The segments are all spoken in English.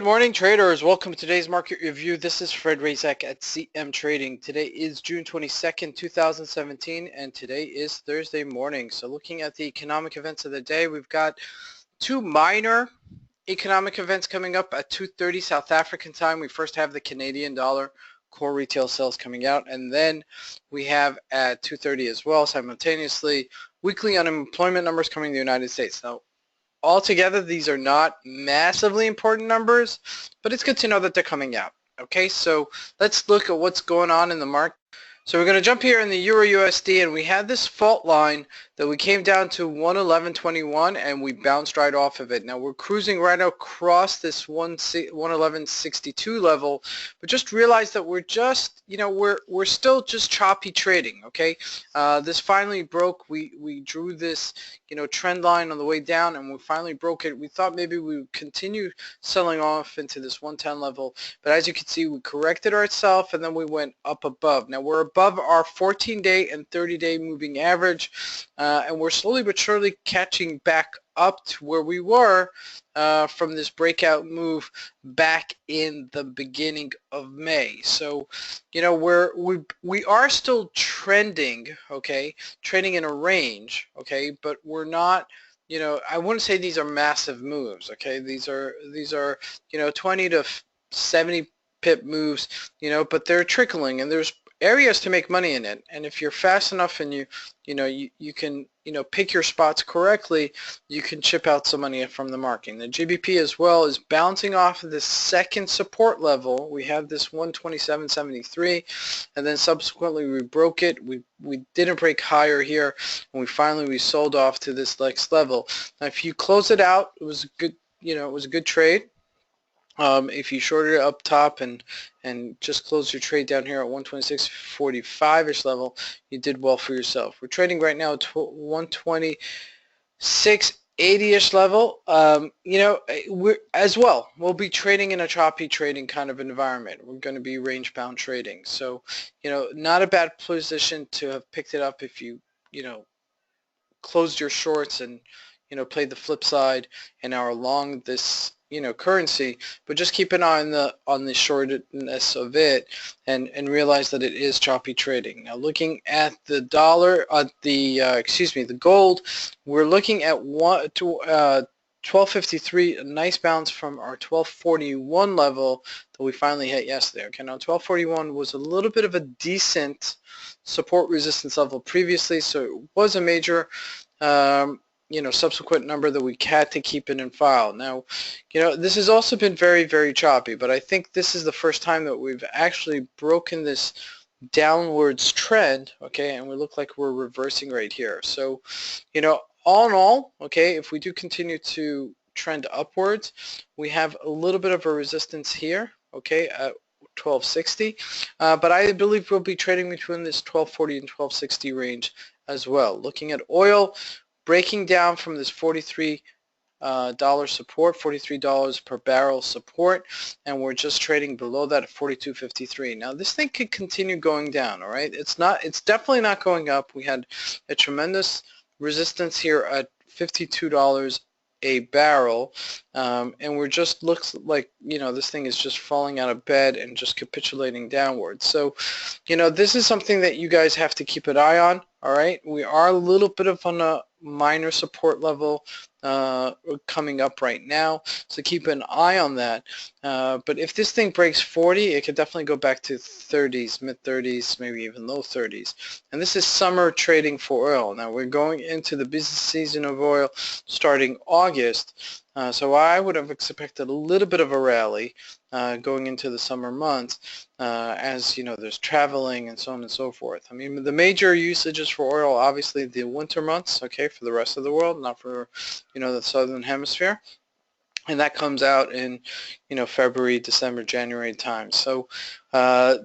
Good morning, traders. Welcome to today's market review. This is Razak at CMTrading. Today is June 22nd, 2017, and today is Thursday morning. So looking at the economic events of the day, we've got two minor economic events coming up at 2:30 South African time. We first have the Canadian dollar core retail sales coming out, and then we have at 2:30 as well, simultaneously, weekly unemployment numbers coming to the United States. Now, altogether, these are not massively important numbers, but it's good to know that they're coming out. Okay, so let's look at what's going on in the market. So we're going to jump here in the Euro USD, and we had this fault line that we came down to 111.21 and we bounced right off of it. Now we're cruising right across this 111.62 level, but just realize that we're just, we're still just choppy trading. Okay, this finally broke. We drew this, trend line on the way down, and we finally broke it. We thought maybe we would continue selling off into this 110 level, but as you can see, we corrected ourselves and then we went up above. Now we're above our 14-day and 30-day moving average, and we're slowly but surely catching back up to where we were from this breakout move back in the beginning of May. So, we are still trending, okay, trading in a range, okay, but we're not, I wouldn't say these are massive moves, okay. These are 20 to 70 pip moves, but they're trickling, and there's areas to make money in it. And if you're fast enough and you can pick your spots correctly, you can chip out some money from the market. The GBP as well is bouncing off of the second support level. We have this 127.73, and then subsequently we broke it. We didn't break higher here, and we sold off to this next level. Now if you close it out, it was a good, it was a good trade. If you shorted it up top and just close your trade down here at 126.45-ish level, you did well for yourself. We're trading right now at 126.80-ish level. We'll be trading in a choppy trading kind of environment. We're going to be range bound trading. So, not a bad position to have picked it up if you, closed your shorts and, played the flip side and are long this currency, but just keep an eye on the shortness of it and realize that it is choppy trading. Now looking at the dollar, the gold, we're looking at 1253, a nice bounce from our 1241 level that we finally hit yesterday. Okay, now 1241 was a little bit of a decent support resistance level previously, so it was a major subsequent number that we had to keep it in file. Now, this has also been very, very choppy, but I think this is the first time that we've actually broken this downwards trend, okay, and we look like we're reversing right here. So, all in all, okay, if we do continue to trend upwards, we have a little bit of a resistance here, okay, at 1260, but I believe we'll be trading between this 1240 and 1260 range as well. Looking at oil, breaking down from this $43 support, $43 per barrel support, and we're just trading below that at 42.53. Now this thing could continue going down, all right? It's definitely not going up. We had a tremendous resistance here at $52 a barrel, and we're just looks like this thing is just falling out of bed and just capitulating downwards. So this is something that you guys have to keep an eye on. All right, we are a little bit of on a minor support level coming up right now, so keep an eye on that. But if this thing breaks 40, it could definitely go back to 30s, mid 30s, maybe even low 30s. And this is summer trading for oil. Now we're going into the busy season of oil starting August, so I would have expected a little bit of a rally going into the summer months, as there's traveling and so on and so forth. I mean, the major usages for oil, obviously the winter months, okay, for the rest of the world, not for the southern hemisphere, and that comes out in February, December, January time. So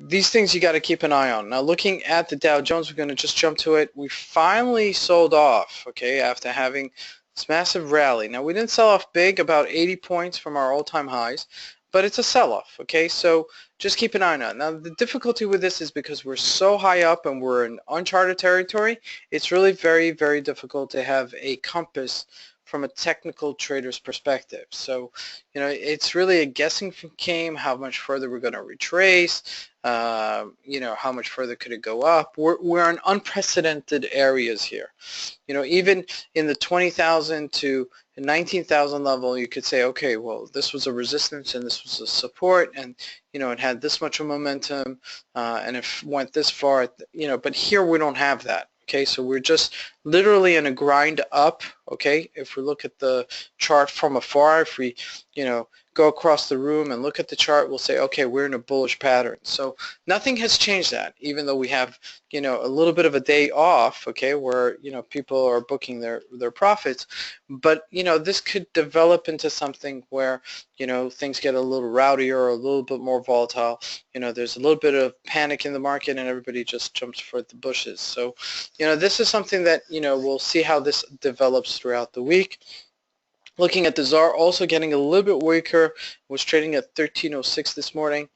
these things you got to keep an eye on. Now looking at the Dow Jones, we're going to just jump to it. We finally sold off, okay, after having this massive rally. Now we didn't sell off big, about 80 points from our all-time highs, but it's a sell-off, okay? So just keep an eye on it. Now the difficulty with this is because we're so high up and we're in uncharted territory, it's really very, very difficult to have a compass from a technical trader's perspective. So, you know, it's really a guessing game how much further we're going to retrace, you know, how much further could it go up. We're in unprecedented areas here. You know, even in the 20,000 to 19,000 level, you could say, okay, well, this was a resistance and this was a support, and you know, it had this much of momentum, and it went this far, you know, but here we don't have that. Okay, so we're just literally in a grind up. Okay, if we look at the chart from afar, if we, you know, go across the room and look at the chart, we'll say, okay, we're in a bullish pattern. So nothing has changed that, even though we have, you know, a little bit of a day off, okay, where, you know, people are booking their profits. But, you know, this could develop into something where, you know, things get a little rowdier or a little bit more volatile. You know, there's a little bit of panic in the market and everybody just jumps for the bushes. So, you know, this is something that, you know, we'll see how this develops throughout the week. Looking at the ZAR, also getting a little bit weaker, was trading at 1306 this morning.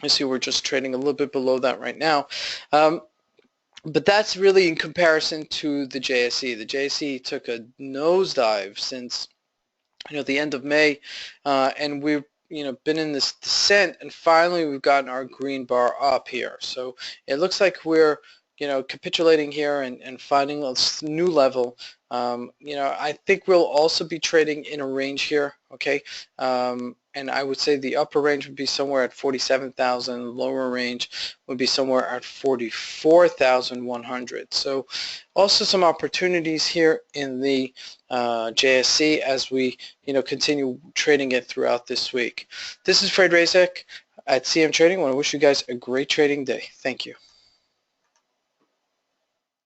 You see we're just trading a little bit below that right now. But that's really in comparison to the JSE. The JSE took a nosedive since, you know, the end of May, and we've, you know, been in this descent, and finally we've gotten our green bar up here. So it looks like we're, you know, capitulating here and finding a new level. You know, I think we'll also be trading in a range here, okay? And I would say the upper range would be somewhere at 47,000, lower range would be somewhere at 44,100. So also some opportunities here in the JSC as we, you know, continue trading it throughout this week. This is Fred Razak at CM Trading. I want to wish you guys a great trading day. Thank you.